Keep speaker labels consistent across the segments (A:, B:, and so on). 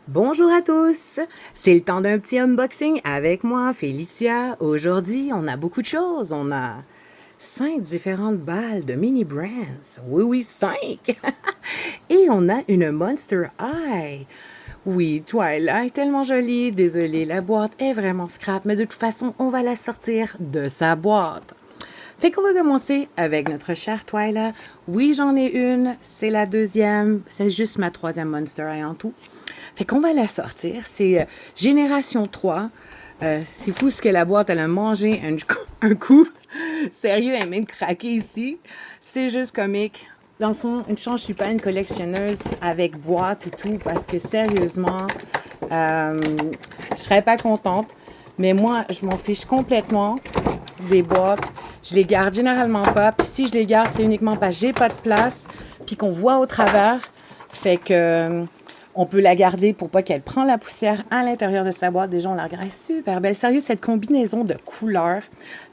A: Bonjour à tous, c'est le temps d'un petit unboxing avec moi, Félicia. Aujourd'hui, on a beaucoup de choses. On a 5 différentes balles de mini brands. Oui, oui, 5. Et on a une Monster High. Oui, Twilight, tellement jolie. Désolée, la boîte est vraiment scrap, mais de toute façon, on va la sortir de sa boîte. Fait qu'on va commencer avec notre chère Twilight. Oui, j'en ai une, c'est la deuxième, c'est juste ma troisième Monster High en tout. Fait qu'on va la sortir. C'est Génération 3. C'est fou ce que la boîte, elle a mangé un coup. Sérieux, elle m'a craqué ici. C'est juste comique. Dans le fond, une chance, je suis pas une collectionneuse avec boîte et tout, parce que sérieusement, je serais pas contente. Mais moi, je m'en fiche complètement des boîtes. Je les garde généralement pas. Puis si je les garde, c'est uniquement parce que j'ai pas de place, puis qu'on voit au travers. Fait que on peut la garder pour pas qu'elle prenne la poussière à l'intérieur de sa boîte. Déjà, on la regarde, elle est super belle. Sérieux, cette combinaison de couleurs,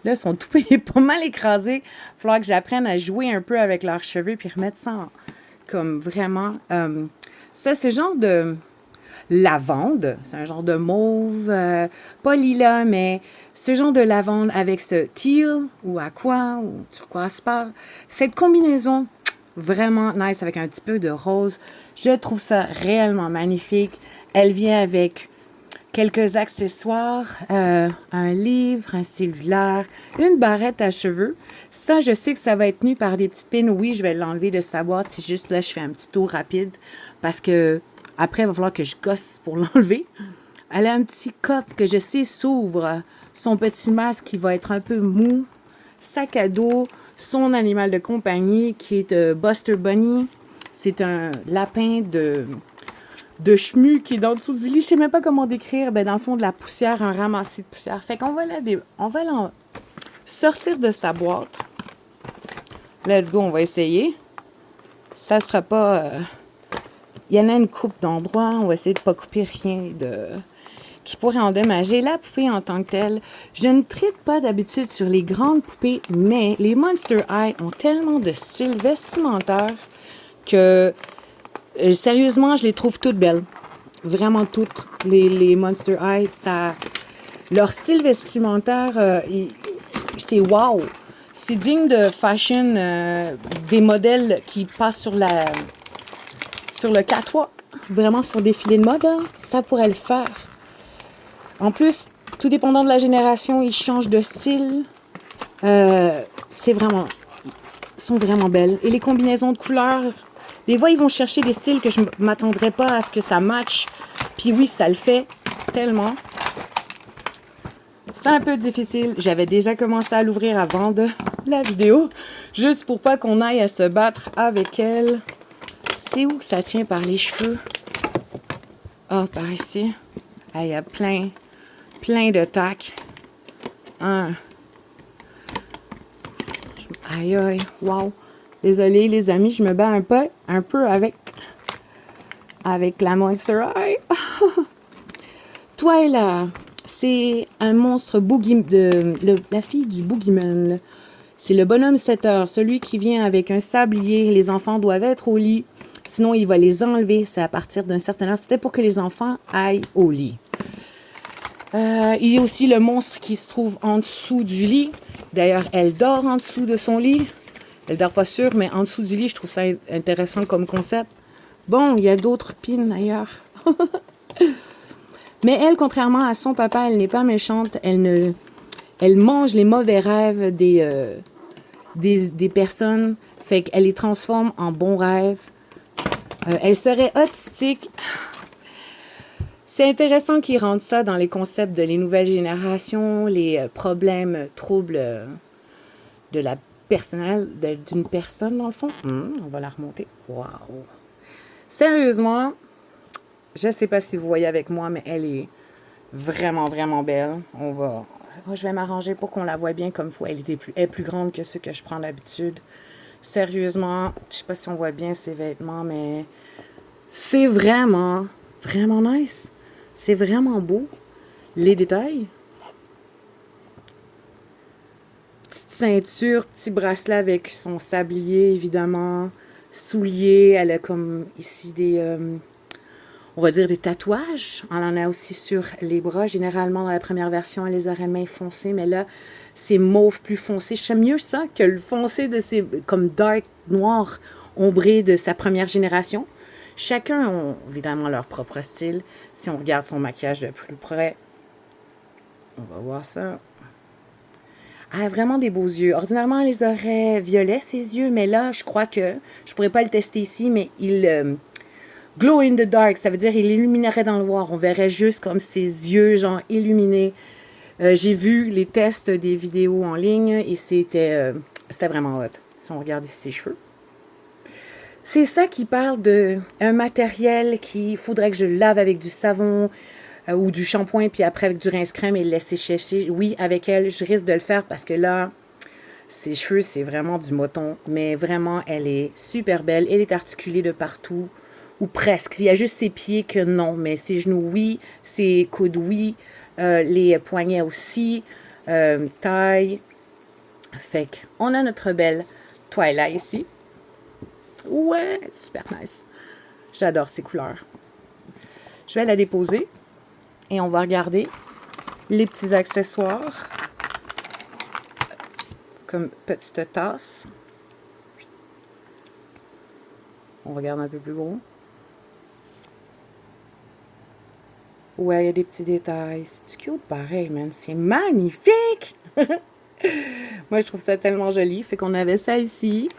A: là, sont tout pas mal écrasés. Il va falloir que j'apprenne à jouer un peu avec leurs cheveux puis remettre ça comme vraiment... ça, c'est le genre de lavande. C'est un genre de mauve, pas lilas, mais ce genre de lavande avec ce teal ou aqua ou turquoise pâle. Cette combinaison vraiment nice avec un petit peu de rose. Je trouve ça réellement magnifique. Elle vient avec quelques accessoires, un livre, un cellulaire, une barrette à cheveux. Ça, je sais que ça va être tenu par des petites pins. Oui, je vais l'enlever de sa boîte. C'est juste là, je fais un petit tour rapide parce que après, il va falloir que je gosse pour l'enlever. Elle a un petit cop que je sais s'ouvre. Son petit masque qui va être un peu mou. Sac à dos. Son animal de compagnie qui est Buster Bunny. C'est un lapin de chemu qui est dans le dessous du lit. Je sais même pas comment décrire. Ben, dans le fond, de la poussière, un ramassis de poussière. Fait qu'on va on va la sortir de sa boîte. Let's go, on va essayer. Ça sera pas... Il y en a une coupe d'endroits. On va essayer de pas couper rien qui pourrait endommager la poupée en tant que telle. Je ne traite pas d'habitude sur les grandes poupées, mais les Monster High ont tellement de style vestimentaire que sérieusement, je les trouve toutes belles. Vraiment toutes. Les Monster High, leur style vestimentaire, c'est wow. C'est digne de fashion, des modèles qui passent sur le catwalk. Vraiment sur des filets de mode, là, ça pourrait le faire. En plus, tout dépendant de la génération, ils changent de style. Sont vraiment belles. Et les combinaisons de couleurs, des fois, ils vont chercher des styles que je ne m'attendrais pas à ce que ça matche. Puis oui, ça le fait tellement. C'est un peu difficile. J'avais déjà commencé à l'ouvrir avant de la vidéo, juste pour pas qu'on aille à se battre avec elle. C'est où que ça tient par les cheveux? Ah, par ici. Ah, il y a plein de tacs. Aïe, aïe, wow. Désolée, les amis, je me bats un peu avec la Monster High. Twilight, c'est un monstre la fille du Boogeyman. C'est le bonhomme 7 heures, celui qui vient avec un sablier. Les enfants doivent être au lit, sinon il va les enlever. C'est à partir d'un certain heure. C'était pour que les enfants aillent au lit. Il y a aussi le monstre qui se trouve en dessous du lit. D'ailleurs, elle dort en dessous de son lit. Elle dort pas sûre, mais en dessous du lit, je trouve ça intéressant comme concept. Bon, il y a d'autres pins ailleurs. Mais elle, contrairement à son papa, elle n'est pas méchante. Elle mange les mauvais rêves des personnes. Fait qu'elle les transforme en bons rêves. Elle serait autistique. C'est intéressant qu'ils rendent ça dans les concepts de les nouvelles générations, les problèmes, troubles de la personnelle, d'une personne dans le fond. On va la remonter. Wow! Sérieusement, je sais pas si vous voyez avec moi, mais elle est vraiment, vraiment belle. Je vais m'arranger pour qu'on la voie bien comme il faut. Elle est plus grande que ceux que je prends d'habitude. Sérieusement, je sais pas si on voit bien ses vêtements, mais c'est vraiment, vraiment nice. C'est vraiment beau. Les détails. Petite ceinture, petit bracelet avec son sablier, évidemment. Souliers. Elle a comme ici on va dire des tatouages. On en a aussi sur les bras. Généralement, dans la première version, elle les aurait main foncé, mais là, c'est mauve plus foncé. J'aime mieux ça que le foncé de ces, comme dark, noir, ombré de sa première génération. Chacun a évidemment leur propre style. Si on regarde son maquillage de plus près, on va voir ça. Elle a vraiment des beaux yeux. Ordinairement, elle les aurait violets, ses yeux, mais là, je crois que, je pourrais pas le tester ici, mais il glow in the dark, ça veut dire il illuminerait dans le noir. On verrait juste comme ses yeux, genre, illuminés. J'ai vu les tests des vidéos en ligne et c'était vraiment hot. Si on regarde ici ses cheveux. C'est ça qui parle d'un matériel qu'il faudrait que je lave avec du savon ou du shampoing, puis après avec du rince-crème et le laisser sécher. Oui, avec elle, je risque de le faire parce que là, ses cheveux, c'est vraiment du moton. Mais vraiment, elle est super belle. Elle est articulée de partout, ou presque. Il y a juste ses pieds que non, mais ses genoux, oui. Ses coudes, oui. Les poignets aussi. Taille. Fait qu'on a notre belle Twilight ici. Ouais, super nice. J'adore ces couleurs. Je vais la déposer et on va regarder les petits accessoires comme petite tasse. On regarde un peu plus gros. Ouais, il y a des petits détails. C'est cute pareil, man. C'est magnifique! Moi, je trouve ça tellement joli. Fait qu'on avait ça ici.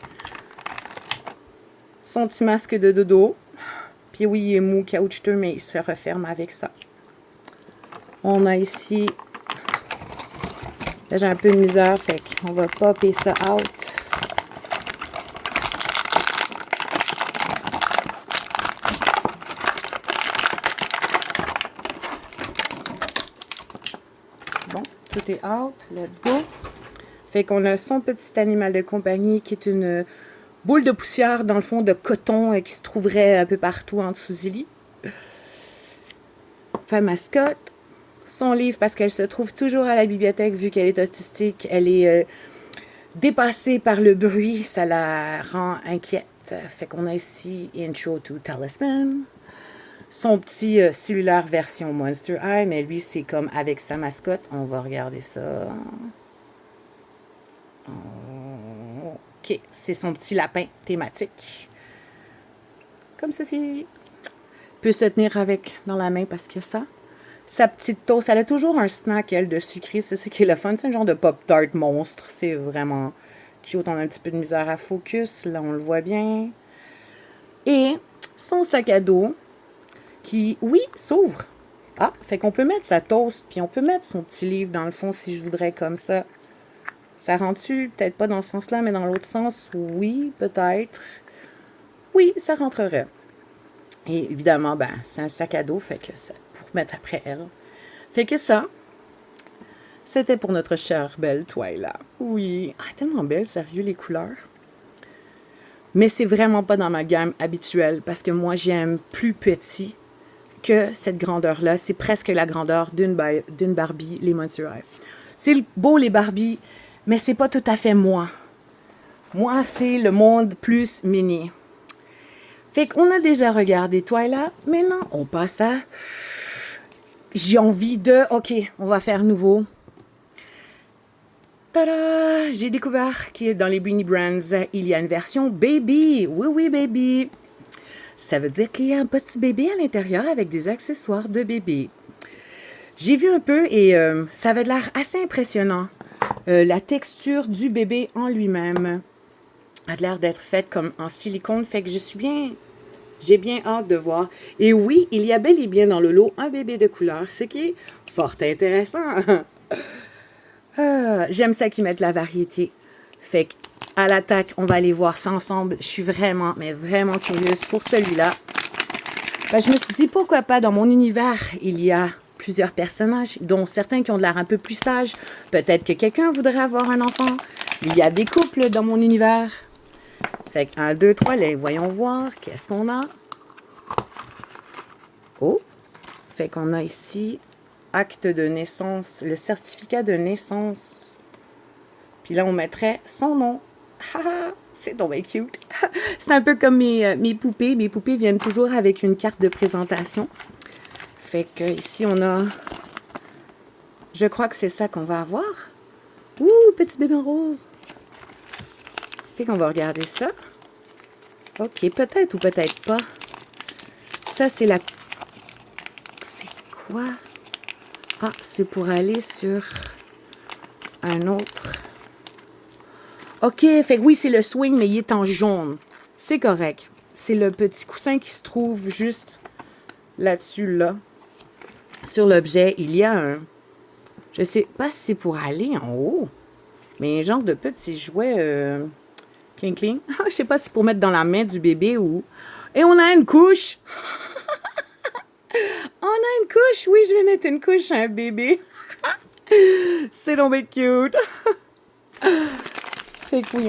A: Son petit masque de dodo. Puis oui, il est mou, caoutchouteux, mais il se referme avec ça. On a ici... Là, j'ai un peu de misère, fait qu'on va popper ça out. Bon, tout est out. Let's go. Fait qu'on a son petit animal de compagnie qui est une boule de poussière, dans le fond, de coton qui se trouverait un peu partout en dessous du lit. Sa mascotte. Son livre, parce qu'elle se trouve toujours à la bibliothèque, vu qu'elle est autistique. Elle est dépassée par le bruit. Ça la rend inquiète. Fait qu'on a ici Intro to Talisman. Son petit cellulaire version Monster High, mais lui, c'est comme avec sa mascotte. On va regarder ça. OK, c'est son petit lapin thématique. Comme ceci. Peut se tenir avec dans la main parce qu'il y a ça. Sa petite toast, elle a toujours un snack, elle, de sucré. C'est ça qui est le fun. C'est un genre de Pop-Tart monstre. C'est vraiment cute. On a un petit peu de misère à focus. Là, on le voit bien. Et son sac à dos qui, oui, s'ouvre. Ah, fait qu'on peut mettre sa toast, puis on peut mettre son petit livre dans le fond si je voudrais comme ça. Ça rentre-tu? Peut-être pas dans ce sens-là, mais dans l'autre sens, oui, peut-être. Oui, ça rentrerait. Et évidemment, ben, c'est un sac à dos, fait que ça, pour mettre après elle. Fait que ça, c'était pour notre chère belle Twilight. Oui, ah, tellement belle, sérieux, les couleurs. Mais c'est vraiment pas dans ma gamme habituelle, parce que moi, j'aime plus petit que cette grandeur-là. C'est presque la grandeur d'une Barbie, les Monster High. C'est beau, les Barbie, mais c'est pas tout à fait moi. Moi, c'est le monde plus mini. Fait qu'on a déjà regardé Twilight. Maintenant, on passe à... J'ai envie de... OK, on va faire nouveau. Tada! J'ai découvert que dans les Beanie Brands, il y a une version baby. Oui, oui, baby. Ça veut dire qu'il y a un petit bébé à l'intérieur avec des accessoires de bébé. J'ai vu un peu et ça avait l'air assez impressionnant. La texture du bébé en lui-même a l'air d'être faite comme en silicone, fait que j'ai bien hâte de voir. Et oui, il y a bel et bien dans le lot un bébé de couleur, ce qui est fort intéressant. J'aime ça qu'ils mettent la variété. Fait qu'à l'attaque, on va aller voir ça ensemble. Je suis vraiment, mais vraiment curieuse pour celui-là. Ben, je me suis dit, pourquoi pas, dans mon univers, il y a plusieurs personnages, dont certains qui ont de l'air un peu plus sages. Peut-être que quelqu'un voudrait avoir un enfant. Il y a des couples dans mon univers. Fait que 1, 2, 3, les voyons voir. Qu'est-ce qu'on a? Oh! Fait qu'on a ici acte de naissance, le certificat de naissance. Puis là, on mettrait son nom. Haha! C'est donc bien cute. C'est un peu comme mes poupées. Mes poupées viennent toujours avec une carte de présentation. Fait que ici, on a... Je crois que c'est ça qu'on va avoir. Ouh, petit bébé en rose. Fait qu'on va regarder ça. Ok, peut-être ou peut-être pas. Ça, c'est la... C'est quoi? Ah, c'est pour aller sur un autre. Ok, fait que oui, c'est le swing, mais il est en jaune. C'est correct. C'est le petit coussin qui se trouve juste là-dessus, là. Sur l'objet, il y a un... Je sais pas si c'est pour aller en haut, mais un genre de petit jouet cling cling. Je sais pas si c'est pour mettre dans la main du bébé ou... Et on a une couche! On a une couche! Oui, je vais mettre une couche à un bébé. C'est donc bien cute! Fait que oui,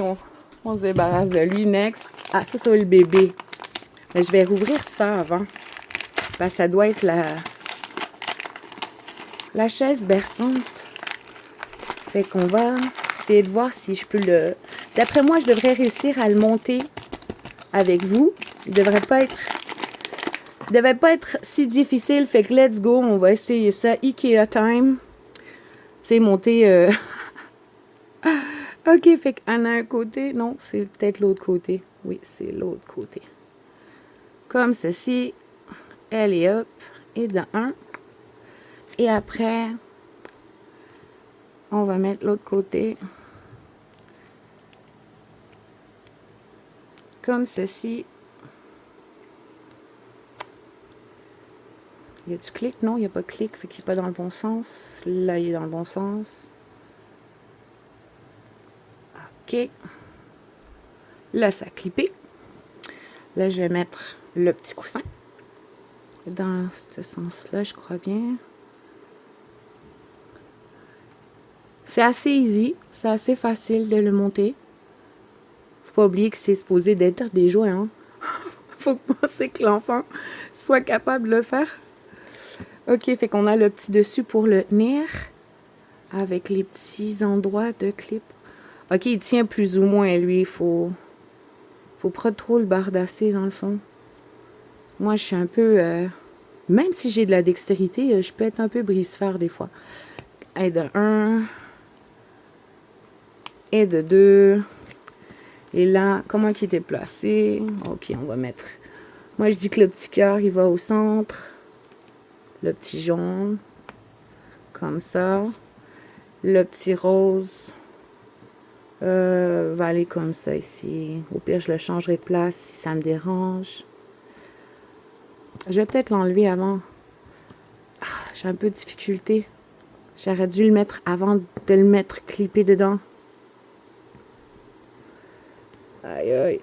A: on se débarrasse de lui. Next. Ah, ça, c'est le bébé. Mais je vais rouvrir ça avant. Parce que ça doit être la chaise berçante. Fait qu'on va essayer de voir si je peux le... D'après moi, je devrais réussir à le monter avec vous. Il devrait pas être si difficile. Fait que let's go, on va essayer ça. Ikea time. C'est monter... OK, fait qu'en a un côté. Non, c'est peut-être l'autre côté. Oui, c'est l'autre côté. Comme ceci. Elle est up. Et dans un. Et après, on va mettre l'autre côté. Comme ceci. Y a du clic? Non, il n'y a pas de clic. Fait qu'il n'est pas dans le bon sens. Là, il est dans le bon sens. OK. Là, ça a clippé. Là, je vais mettre le petit coussin. Dans ce sens-là, je crois bien. C'est assez easy. C'est assez facile de le monter. Faut pas oublier que c'est supposé d'être des jouets, hein. Faut penser que l'enfant soit capable de le faire. OK, fait qu'on a le petit dessus pour le tenir. Avec les petits endroits de clip. OK, il tient plus ou moins, lui. Faut pas trop le bardasser, dans le fond. Moi, je suis un peu... même si j'ai de la dextérité, je peux être un peu brise-fer des fois. Et de 1. Et de 2. Et là, comment il était placé? OK, on va mettre... Moi, je dis que le petit cœur, il va au centre. Le petit jaune. Comme ça. Le petit rose va aller comme ça ici. Au pire, je le changerai de place si ça me dérange. Je vais peut-être l'enlever avant. Ah, j'ai un peu de difficulté. J'aurais dû le mettre avant de le mettre clippé dedans. Aïe, aïe.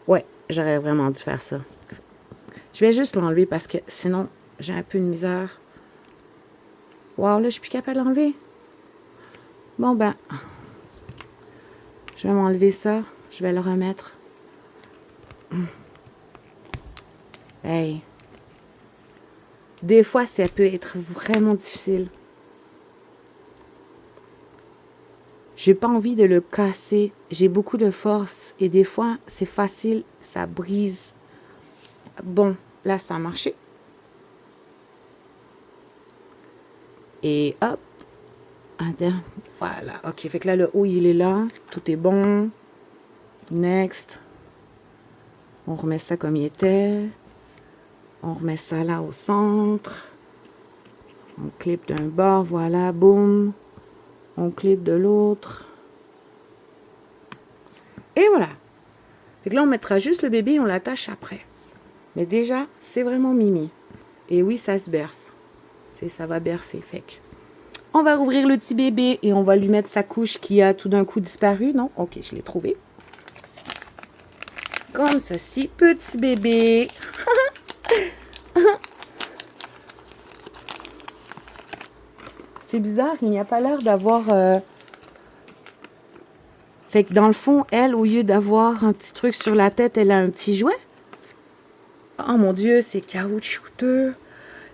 A: Ouais, j'aurais vraiment dû faire ça. Je vais juste l'enlever parce que sinon, j'ai un peu de misère. Wow, là, je suis plus capable de l'enlever. Bon, ben, je vais m'enlever ça. Je vais le remettre. Hey. Des fois, ça peut être vraiment difficile. J'ai pas envie de le casser. J'ai beaucoup de force. Et des fois, c'est facile. Ça brise. Bon, là, ça a marché. Et hop. Voilà. OK, fait que là, le haut, il est là. Tout est bon. Next. On remet ça comme il était. On remet ça là au centre. On clip d'un bord. Voilà. Boum. On clip de l'autre. Et voilà. Fait que là, on mettra juste le bébé et on l'attache après. Mais déjà, c'est vraiment mimi. Et oui, ça se berce. Tu sais, ça va bercer. Fait que on va rouvrir le petit bébé et on va lui mettre sa couche qui a tout d'un coup disparu. Non? OK, je l'ai trouvé. Comme ceci. Petit bébé. C'est bizarre, il n'y a pas l'air d'avoir... Fait que dans le fond, elle, au lieu d'avoir un petit truc sur la tête, elle a un petit jouet. Oh mon Dieu, c'est caoutchouteux.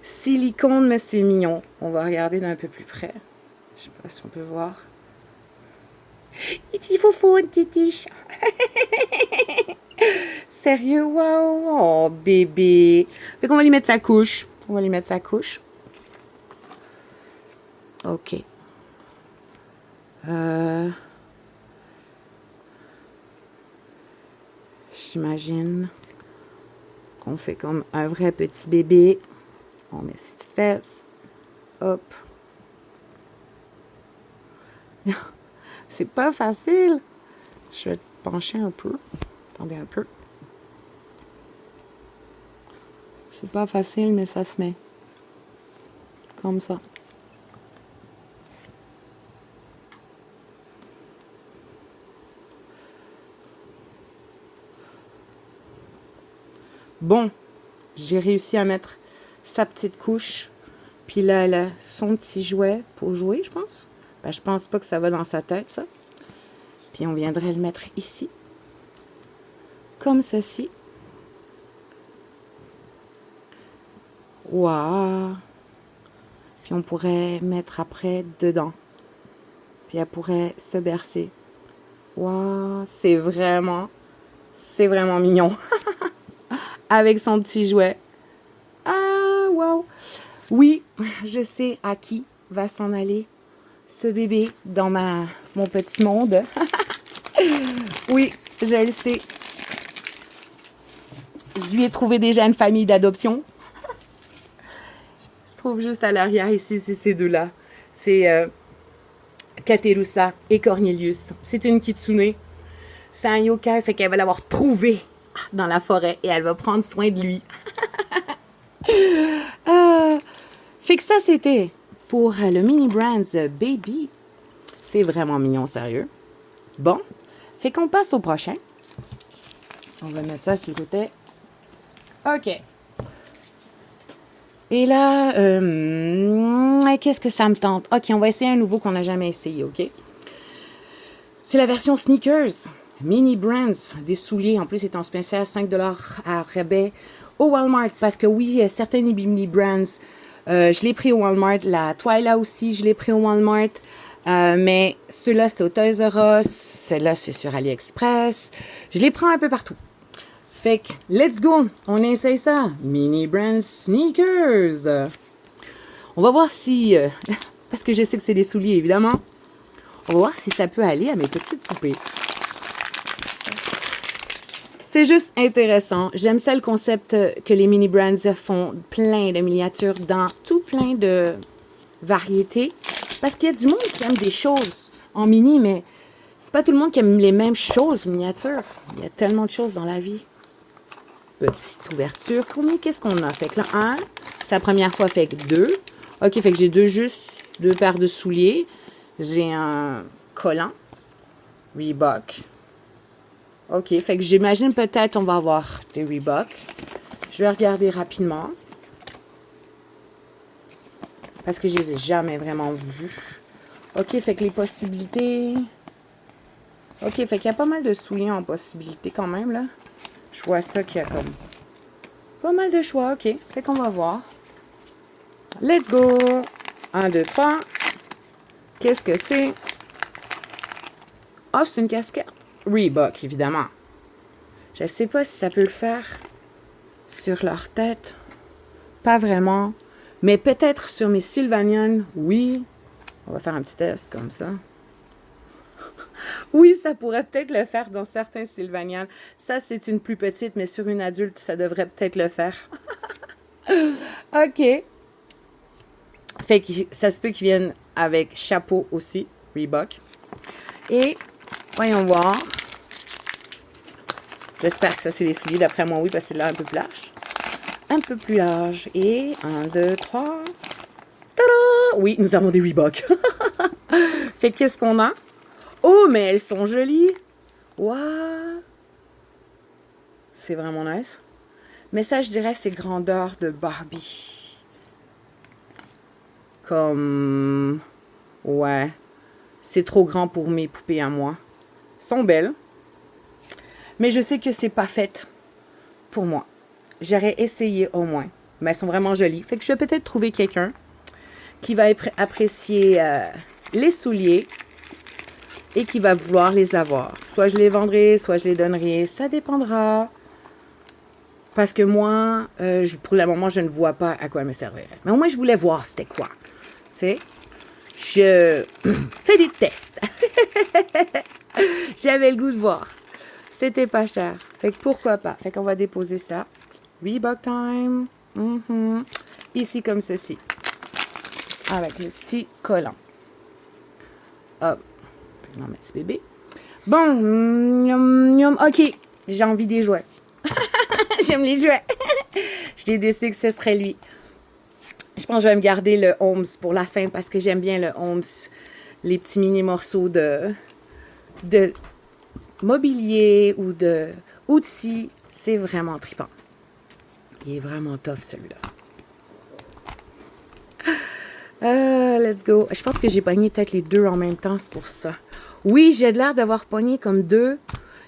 A: Silicone, mais c'est mignon. On va regarder d'un peu plus près. Je sais pas si on peut voir. Il dit Foufou, titiche. Sérieux, wow. Oh, bébé. Fait qu'on va lui mettre sa couche. On va lui mettre sa couche. OK. J'imagine qu'on fait comme un vrai petit bébé. On met ses petites fesses. Hop. C'est pas facile. Je vais te pencher un peu. Attendez un peu. C'est pas facile, mais ça se met. Comme ça. Bon, j'ai réussi à mettre sa petite couche. Puis là, elle a son petit jouet pour jouer, je pense. Ben, je pense pas que ça va dans sa tête, ça. Puis on viendrait le mettre ici. Comme ceci. Waouh! Puis on pourrait mettre après dedans. Puis elle pourrait se bercer. Waouh! C'est vraiment mignon. Avec son petit jouet. Ah, waouh! Oui, je sais à qui va s'en aller ce bébé dans mon petit monde. Oui, je le sais. Je lui ai trouvé déjà une famille d'adoption. Il se trouve juste à l'arrière ici, c'est ces deux-là. C'est Katerusa et Cornelius. C'est une kitsune. C'est un yokai, fait qu'elle va l'avoir trouvé dans la forêt et elle va prendre soin de lui. Fait que ça, c'était pour le Mini Brands Baby. C'est vraiment mignon, sérieux. Bon, fait qu'on passe au prochain. On va mettre ça sur le côté. OK. Et là, qu'est-ce que ça me tente? OK, on va essayer un nouveau qu'on n'a jamais essayé, OK? C'est la version sneakers. Mini Brands, des souliers. En plus, c'est en spécial 5$ à rabais au Walmart. Parce que oui, certains Mini Brands, je l'ai pris au Walmart. La Twyla aussi, je l'ai pris au Walmart. Mais ceux-là, c'était au Toys R Us. Ceux-là, c'est sur AliExpress. Je les prends un peu partout. Fait que, let's go! On essaye ça. Mini Brands Sneakers. On va voir si... parce que je sais que c'est des souliers, évidemment. On va voir si ça peut aller à mes petites poupées. C'est juste intéressant. J'aime ça le concept que les Mini Brands font plein de miniatures dans tout plein de variétés. Parce qu'il y a du monde qui aime des choses en mini, mais c'est pas tout le monde qui aime les mêmes choses miniatures. Il y a tellement de choses dans la vie. Petite ouverture. Combien qu'est-ce qu'on a? Fait que là, 1, c'est la première fois, fait que 2. OK, fait que j'ai deux paires de souliers. J'ai un collant. Reebok. OK, fait que j'imagine peut-être on va avoir des Reebok. Je vais regarder rapidement. Parce que je les ai jamais vraiment vus. OK, fait que les possibilités... OK, fait qu'il y a pas mal de souliers en possibilité quand même, là. Je vois ça qu'il y a comme... pas mal de choix, OK. Fait qu'on va voir. Let's go! 1, 2, 3. Qu'est-ce que c'est? Ah, c'est une casquette. Reebok, évidemment. Je ne sais pas si ça peut le faire sur leur tête. Pas vraiment. Mais peut-être sur mes Sylvanian, oui. On va faire un petit test comme ça. Oui, ça pourrait peut-être le faire dans certains Sylvanian. Ça, c'est une plus petite, mais sur une adulte, ça devrait peut-être le faire. OK. Fait que ça se peut qu'ils viennent avec chapeau aussi, Reebok. Et, voyons voir. J'espère que ça, c'est les souliers. D'après moi, oui, parce que c'est là un peu plus large. Un peu plus large. Et 1, 2, 3. Tada! Oui, nous avons des Reebok. Fait que qu'est-ce qu'on a? Oh, mais elles sont jolies. Waouh! C'est vraiment nice. Mais ça, je dirais, c'est grandeur de Barbie. Comme... ouais. C'est trop grand pour mes poupées à moi. Elles sont belles. Mais je sais que c'est pas fait pour moi. J'aurais essayé au moins. Mais elles sont vraiment jolies. Fait que je vais peut-être trouver quelqu'un qui va apprécier les souliers. et qui va vouloir les avoir. Soit je les vendrai, soit je les donnerai. Ça dépendra. Parce que moi, pour le moment, je ne vois pas à quoi elle me servirait. Mais au moins, je voulais voir c'était quoi. Tu sais, je fais des tests. J'avais le goût de voir. C'était pas cher. Fait que pourquoi pas. Fait qu'on va déposer ça. Reebok time. Ici comme ceci. Avec le petit collant. Hop. Non, mais petit bébé. Bon. OK. J'ai envie des jouets. J'aime les jouets. J'ai décidé que ce serait lui. Je pense que je vais me garder le Holmes pour la fin parce que j'aime bien le Holmes. Les petits mini morceaux de mobilier ou de outils. C'est vraiment trippant. Il est vraiment tough celui-là. Let's go. Je pense que j'ai pogné peut-être les deux en même temps, c'est pour ça. Oui, j'ai l'air d'avoir pogné comme deux.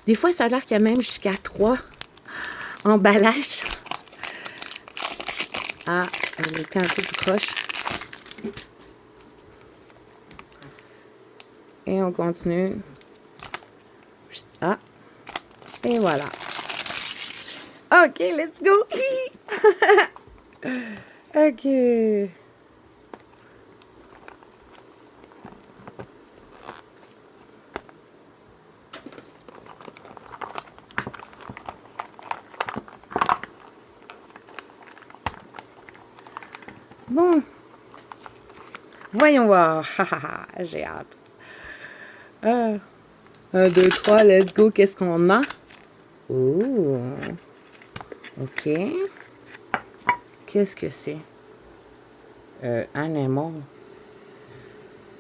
A: Des fois, ça a l'air qu'il y a même jusqu'à 3 emballages. Ah, elle était un peu plus proche. Et on continue. Ah. Et voilà. OK, let's go. OK. Bon. Voyons voir. J'ai hâte. 1, 2, 3, let's go. Qu'est-ce qu'on a? Oh. OK. Qu'est-ce que c'est? Un aimant.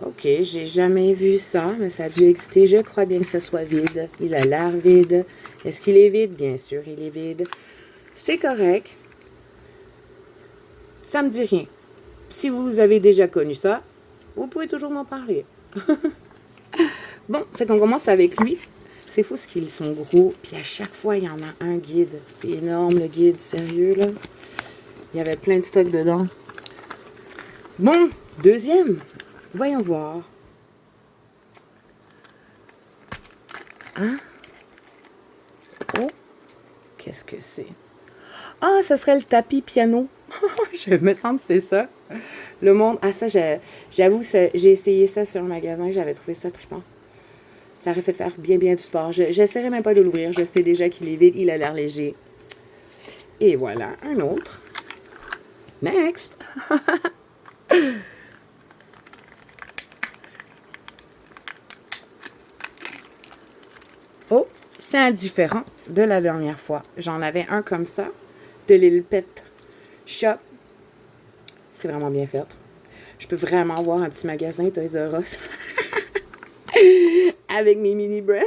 A: OK, j'ai jamais vu ça, mais ça a dû exister. Je crois bien que ça soit vide. Il a l'air vide. Est-ce qu'il est vide? Bien sûr, il est vide. C'est correct. Ça me dit rien. Si vous avez déjà connu ça, vous pouvez toujours m'en parler. Bon, fait qu'on commence avec lui. C'est fou ce qu'ils sont gros. Puis à chaque fois, il y en a un guide. C'est énorme le guide, sérieux là. Il y avait plein de stocks dedans. Bon, deuxième. Voyons voir. Hein? Oh, qu'est-ce que c'est? Ah, ça serait le tapis piano. Je me semble que c'est ça. Le monde. Ah, ça, j'avoue, j'ai essayé ça sur un magasin. J'avais trouvé ça trippant. Ça aurait fait faire bien du sport. J'essaierai même pas de l'ouvrir. Je sais déjà qu'il est vide. Il a l'air léger. Et voilà, un autre. Next. Oh, c'est indifférent de la dernière fois. J'en avais un comme ça, de Little Pet Shop. C'est vraiment bien fait. Je peux vraiment avoir un petit magasin Toys R Us avec mes mini brands.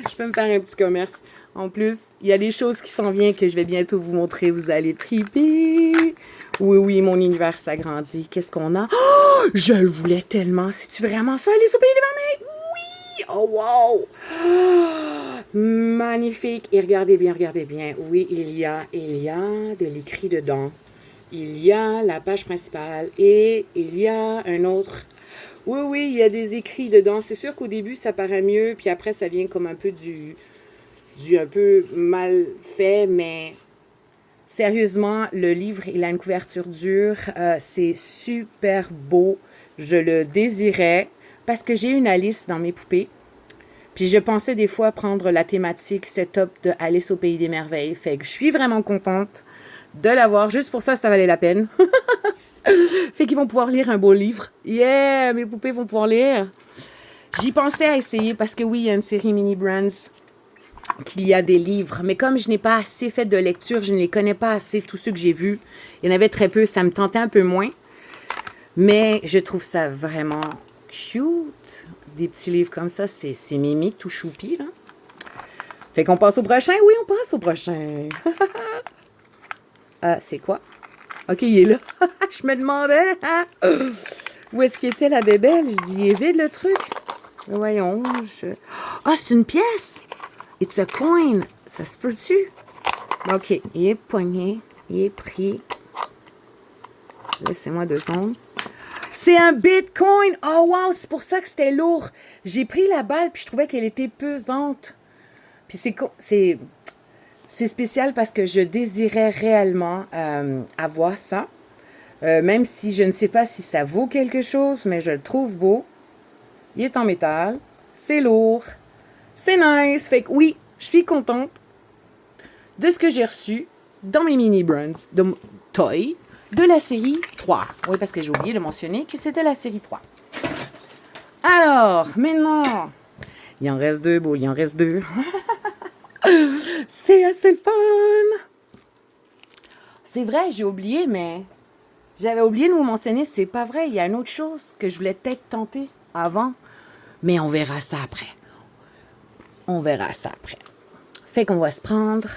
A: Je peux me faire un petit commerce. En plus, il y a des choses qui s'en viennent que je vais bientôt vous montrer. Vous allez triper. Oui, mon univers s'agrandit. Qu'est-ce qu'on a? Oh, je le voulais tellement. C'est-tu vraiment ça, les soupers des merveilles? Oui! Oh, wow! Oh, magnifique. Et regardez bien. Oui, il y a de l'écrit dedans. Il y a la page principale et il y a un autre. Oui, il y a des écrits dedans. C'est sûr qu'au début, ça paraît mieux, puis après, ça vient comme un peu du un peu mal fait, mais sérieusement, le livre, il a une couverture dure. C'est super beau. Je le désirais parce que j'ai une Alice dans mes poupées. Puis je pensais des fois prendre la thématique setup de Alice au Pays des Merveilles. Fait que je suis vraiment contente de l'avoir. Juste pour ça, ça valait la peine. Fait qu'ils vont pouvoir lire un beau livre. Yeah, mes poupées vont pouvoir lire. J'y pensais à essayer parce que oui, il y a une série Mini Brands qu'il y a des livres. Mais comme je n'ai pas assez fait de lecture, je ne les connais pas assez, tous ceux que j'ai vus. Il y en avait très peu, ça me tentait un peu moins. Mais je trouve ça vraiment cute. Des petits livres comme ça, c'est mimi, tout choupi, là. Fait qu'on passe au prochain? Oui, on passe au prochain. C'est quoi? OK, il est là. Je me demandais. Où est-ce qu'il était, la bébelle? Je dis, il est vide, le truc. Voyons. Ah, c'est une pièce. It's a coin. Ça se peut-tu? OK, il est pogné. Il est pris. Laissez-moi 2 secondes. C'est un Bitcoin! Oh wow, c'est pour ça que c'était lourd. J'ai pris la balle puis je trouvais qu'elle était pesante. Puis c'est spécial parce que je désirais réellement avoir ça. Même si je ne sais pas si ça vaut quelque chose, mais je le trouve beau. Il est en métal. C'est lourd. C'est nice. Fait que oui, je suis contente de ce que j'ai reçu dans mes mini brands de toy de la série 3. Oui, parce que j'ai oublié de mentionner que c'était la série 3. Alors, maintenant, il en reste deux, il en reste deux. C'est assez le fun. C'est vrai, j'ai oublié, mais j'avais oublié de vous mentionner, c'est pas vrai. Il y a une autre chose que je voulais peut-être tenter avant, mais on verra ça après. On verra ça après. Fait qu'on va se prendre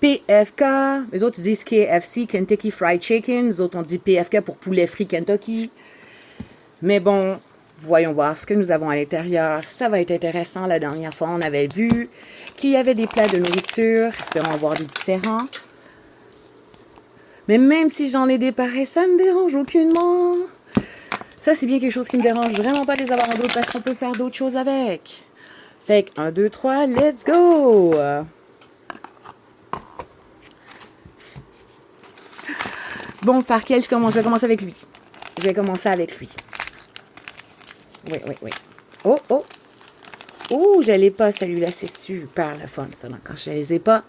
A: PFK. Les autres, ils disent KFC, Kentucky Fried Chicken. Les autres, on dit PFK pour poulet frit Kentucky. Mais bon, voyons voir ce que nous avons à l'intérieur. Ça va être intéressant. La dernière fois, on avait vu qu'il y avait des plats de nourriture. Espérons avoir des différents. Mais même si j'en ai des pareils, ça ne me dérange aucunement. Ça, c'est bien quelque chose qui me dérange vraiment pas de les avoir en d'autres parce qu'on peut faire d'autres choses avec. Fait que 1, 2, 3, let's go! Bon, par quel je commence? Je vais commencer avec lui. Je vais commencer avec lui. Oui. Oh! Oh, je l'ai pas, celui-là. C'est super le fun, ça. Donc, quand je les ai pas,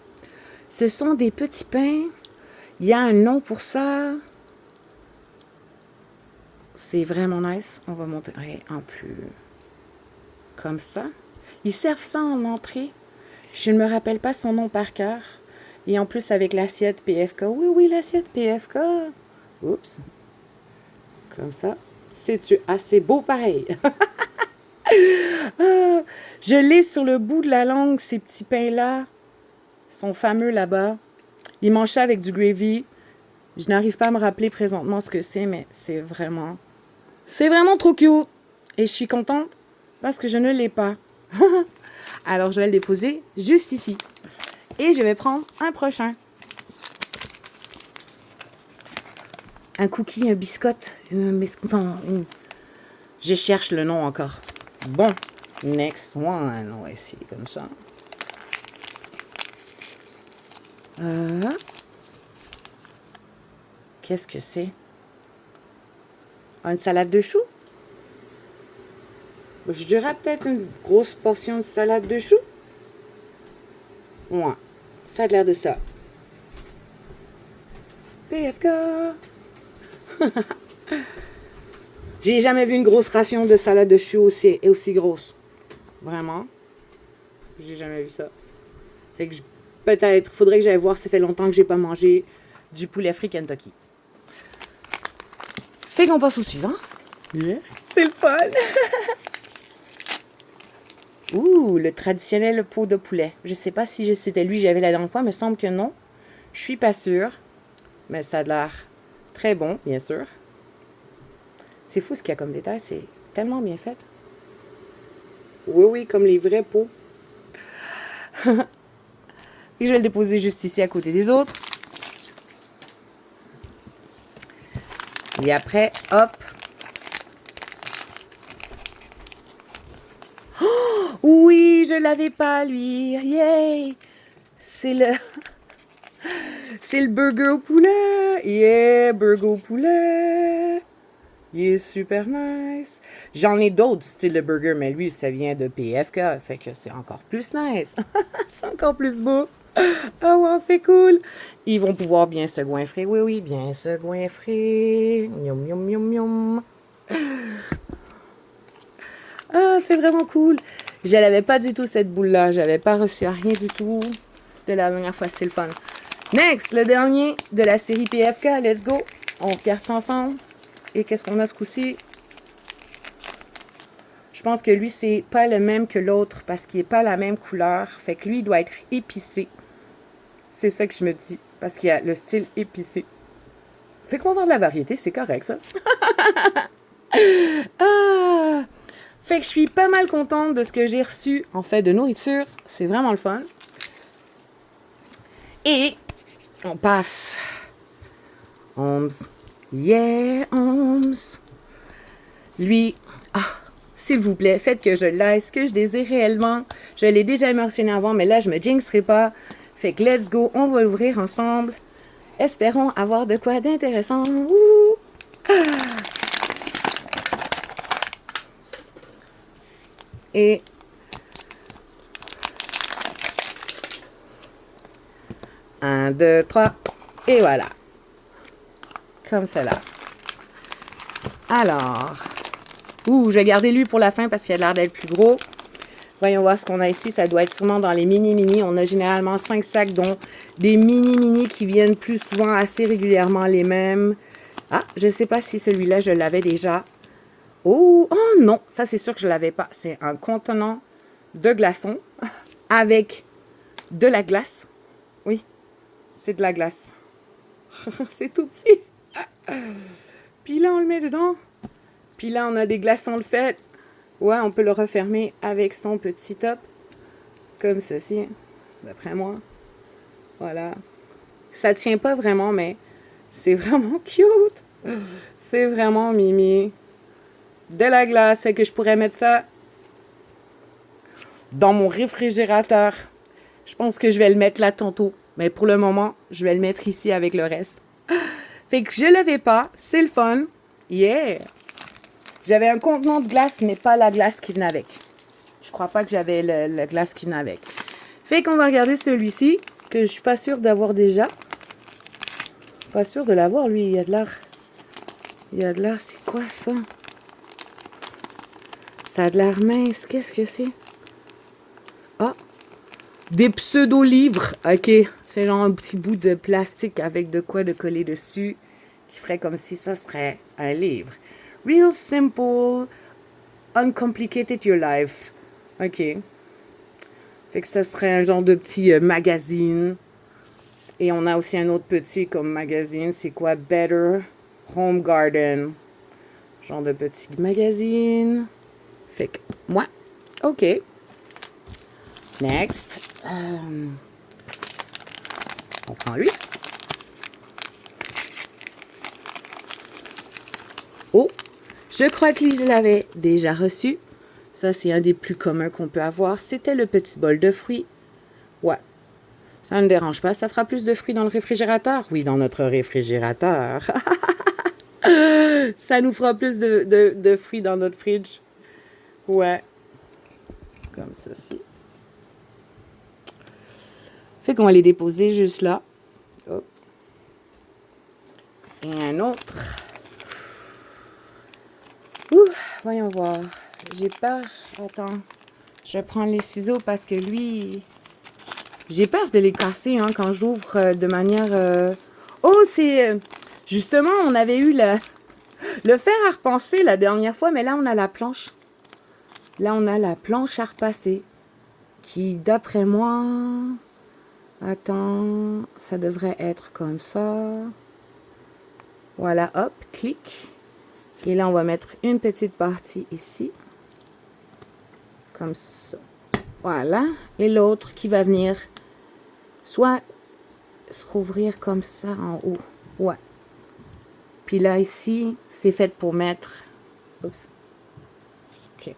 A: ce sont des petits pains. Il y a un nom pour ça. C'est vraiment nice. On va montrer en plus comme ça. Ils servent ça en entrée. Je ne me rappelle pas son nom par cœur. Et en plus avec l'assiette PFK. Oui, l'assiette PFK. Oups. Comme ça. C'est-tu assez beau pareil? Je l'ai sur le bout de la langue, ces petits pains-là. Ils sont fameux là-bas. Ils mangent ça avec du gravy. Je n'arrive pas à me rappeler présentement ce que c'est, mais c'est vraiment trop cute. Et je suis contente parce que je ne l'ai pas. Alors, je vais le déposer juste ici. Et je vais prendre un prochain. Un cookie, un biscotte, Je cherche le nom encore. Bon, next one. On va essayer comme ça. Qu'est-ce que c'est? Une salade de choux? Je dirais peut-être une grosse portion de salade de choux. Ouais, ça a l'air de ça. PFK! J'ai jamais vu une grosse ration de salade de choux aussi grosse. Vraiment. J'ai jamais vu ça. Fait que peut-être, faudrait que j'aille voir, ça fait longtemps que j'ai pas mangé du poulet frit Kentucky. Fait qu'on passe au suivant. Yeah. C'est le fun! Ouh, le traditionnel pot de poulet. Je sais pas si c'était lui que j'avais la dernière fois, mais il me semble que non. Je suis pas sûre. Mais ça a l'air très bon, bien sûr. C'est fou ce qu'il y a comme détail, c'est tellement bien fait. Oui, comme les vrais pots. Et je vais le déposer juste ici à côté des autres. Et après, hop. Oh, oui, je l'avais pas, lui. Yay! C'est le burger au poulet. Yeah, burger au poulet. Il est super nice. J'en ai d'autres styles de burger, mais lui, ça vient de PFK. Fait que c'est encore plus nice. C'est encore plus beau. Ah wow, c'est cool. Ils vont pouvoir bien se goinfrer. Oui, bien se goinfrer. Miam, miam, miam, miam. Ah, c'est vraiment cool. Je n'avais pas du tout cette boule-là. J'avais pas reçu rien du tout de la dernière fois. C'est le fun. Next, le dernier de la série PFK. Let's go. On regarde ça ensemble. Et qu'est-ce qu'on a ce coup-ci? Je pense que lui, c'est pas le même que l'autre parce qu'il n'est pas la même couleur. Fait que lui, il doit être épicé. C'est ça que je me dis. Parce qu'il y a le style épicé. Fait qu'on va avoir de la variété, c'est correct, ça. Ah! Fait que je suis pas mal contente de ce que j'ai reçu, en fait, de nourriture. C'est vraiment le fun. Et on passe. Homs. Yeah, Homs. Lui, s'il vous plaît, faites que je l'aille, ce que je désire réellement. Je l'ai déjà mentionné avant, mais là, je me jinxerai pas. Fait que let's go, on va l'ouvrir ensemble. Espérons avoir de quoi d'intéressant. Wouhou! Et 1, 2, 3, et voilà. Comme cela. Alors, je vais garder lui pour la fin parce qu'il a l'air d'être plus gros. Voyons voir ce qu'on a ici. Ça doit être sûrement dans les mini-mini. On a généralement 5 sacs, dont des mini-mini qui viennent plus souvent, assez régulièrement les mêmes. Ah, je ne sais pas si celui-là, je l'avais déjà. Oh non, ça c'est sûr que je ne l'avais pas. C'est un contenant de glaçons avec de la glace. Oui, c'est de la glace. C'est tout petit. Puis là, on le met dedans. Puis là, on a des glaçons de fête. Ouais, on peut le refermer avec son petit top. Comme ceci, d'après moi. Voilà. Ça tient pas vraiment, mais c'est vraiment cute. C'est vraiment mimi. De la glace, fait que je pourrais mettre ça dans mon réfrigérateur. Je pense que je vais le mettre là tantôt. Mais pour le moment, je vais le mettre ici avec le reste. Fait que je l'avais pas. C'est le fun. Yeah! J'avais un contenant de glace, mais pas la glace qui venait avec. Je crois pas que j'avais la glace qui venait avec. Fait qu'on va regarder celui-ci, que je suis pas sûre d'avoir déjà. Pas sûre de l'avoir, lui. Il y a de l'air. Il y a de l'air. C'est quoi ça? Ça a de l'air mince. Qu'est-ce que c'est? Ah! Des pseudo-livres. OK. C'est genre un petit bout de plastique avec de quoi de coller dessus, qui ferait comme si ça serait un livre. Real simple, uncomplicated your life. OK. Fait que ça serait un genre de petit magazine. Et on a aussi un autre petit comme magazine. C'est quoi? Better Home Garden. Genre de petit magazine. Fait que, moi, OK. Next. On prend lui. Oh! Je crois que lui, je l'avais déjà reçu. Ça, c'est un des plus communs qu'on peut avoir. C'était le petit bol de fruits. Ouais. Ça ne dérange pas. Ça fera plus de fruits dans le réfrigérateur. Oui, dans notre réfrigérateur. Ça nous fera plus de fruits dans notre fridge. Ouais. Comme ceci. Fait qu'on va les déposer juste là. Hop. Et un autre. Voyons voir. J'ai peur. Attends. Je vais prendre les ciseaux parce que lui... J'ai peur de les casser quand j'ouvre de manière... Oh, c'est... Justement, on avait eu le fer à repasser la dernière fois, mais là, on a la planche. Là, on a la planche à repasser. Qui, d'après moi... Attends, ça devrait être comme ça. Voilà, hop, clic. Et là, on va mettre une petite partie ici. Comme ça. Voilà. Et l'autre qui va venir soit se rouvrir comme ça en haut. Ouais. Puis là, ici, c'est fait pour mettre... Oups. OK.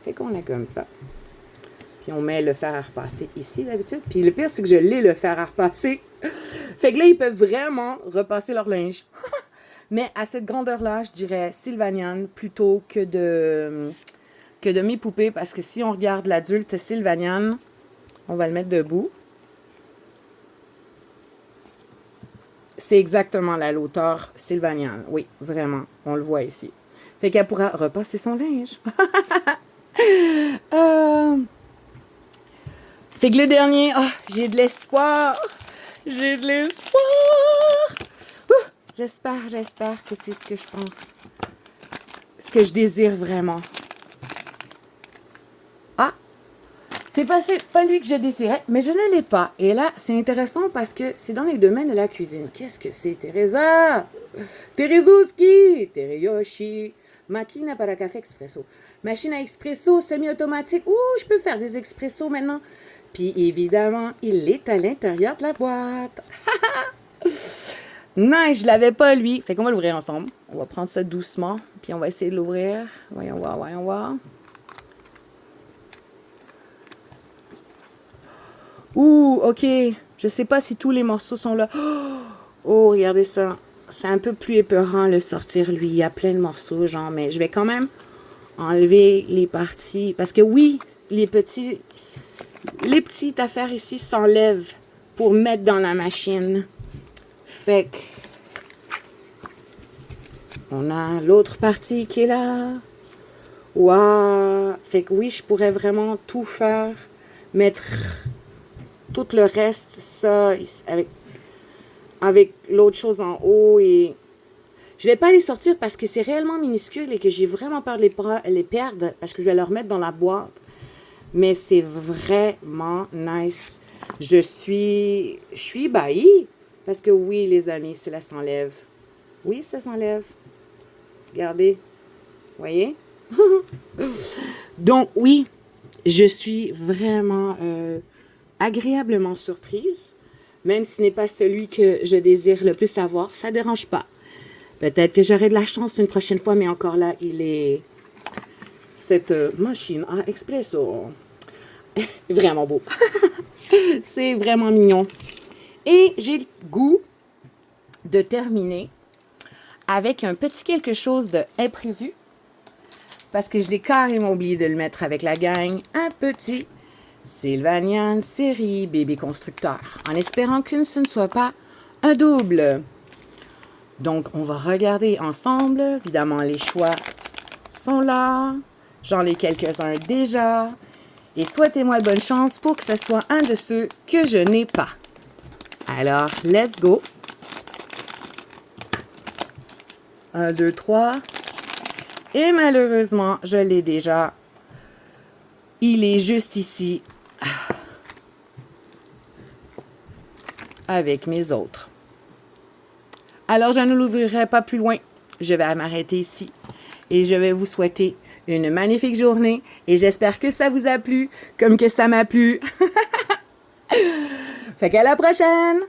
A: Fait qu'on est comme ça. Puis on met le fer à repasser ici d'habitude. Puis le pire, c'est que je l'ai le fer à repasser. Fait que là, ils peuvent vraiment repasser leur linge. Mais à cette grandeur-là, je dirais Sylvanian plutôt que de mes poupées. Parce que si on regarde l'adulte Sylvanian, on va le mettre debout. C'est exactement la hauteur Sylvanian. Oui, vraiment. On le voit ici. Fait qu'elle pourra repasser son linge. Fait que le dernier, j'ai de l'espoir. J'ai de l'espoir. J'espère que c'est ce que je pense. Ce que je désire vraiment. Ah, c'est pas lui que je désirais, mais je ne l'ai pas. Et là, c'est intéressant parce que c'est dans les domaines de la cuisine. Qu'est-ce que c'est, Teresa? Terezuski, Tereyoshi. Machine para café expresso. Machine à expresso semi-automatique. Ouh, je peux faire des expressos maintenant. Puis évidemment, il est à l'intérieur de la boîte. Nice, je l'avais pas lui. Fait qu'on va l'ouvrir ensemble. On va prendre ça doucement, puis on va essayer de l'ouvrir. Voyons voir, voyons voir. Ouh, ok. Je sais pas si tous les morceaux sont là. Oh, regardez ça. C'est un peu plus épeurant le sortir, lui. Il y a plein de morceaux, genre, mais je vais quand même enlever les parties. Parce que oui, les petites affaires ici s'enlèvent pour mettre dans la machine. Fait que on a l'autre partie qui est là. Waouh! Fait que oui, je pourrais vraiment tout faire. Mettre tout le reste, ça, avec l'autre chose en haut. Et je vais pas les sortir parce que c'est réellement minuscule et que j'ai vraiment peur de les perdre parce que je vais les remettre dans la boîte. Mais c'est vraiment nice. Je suis ébahie. Parce que oui, les amis, cela s'enlève. Oui, ça s'enlève. Regardez. Voyez? Donc, oui, je suis vraiment agréablement surprise. Même si ce n'est pas celui que je désire le plus avoir, ça ne dérange pas. Peut-être que j'aurai de la chance une prochaine fois, mais encore là, il est... Cette machine à expresso. Vraiment beau. C'est vraiment mignon. Et j'ai le goût de terminer avec un petit quelque chose d'imprévu. Parce que je l'ai carrément oublié de le mettre avec la gang. Un petit Sylvanian série bébé constructeur. En espérant que ce ne soit pas un double. Donc, on va regarder ensemble. Évidemment, les choix sont là. J'en ai quelques-uns déjà. Et souhaitez-moi bonne chance pour que ce soit un de ceux que je n'ai pas. Alors, let's go. 1, 2, 3. Et malheureusement, je l'ai déjà. Il est juste ici. Avec mes autres. Alors, je ne l'ouvrirai pas plus loin. Je vais m'arrêter ici. Et je vais vous souhaiter une magnifique journée. Et j'espère que ça vous a plu, comme que ça m'a plu. Fait qu'à la prochaine!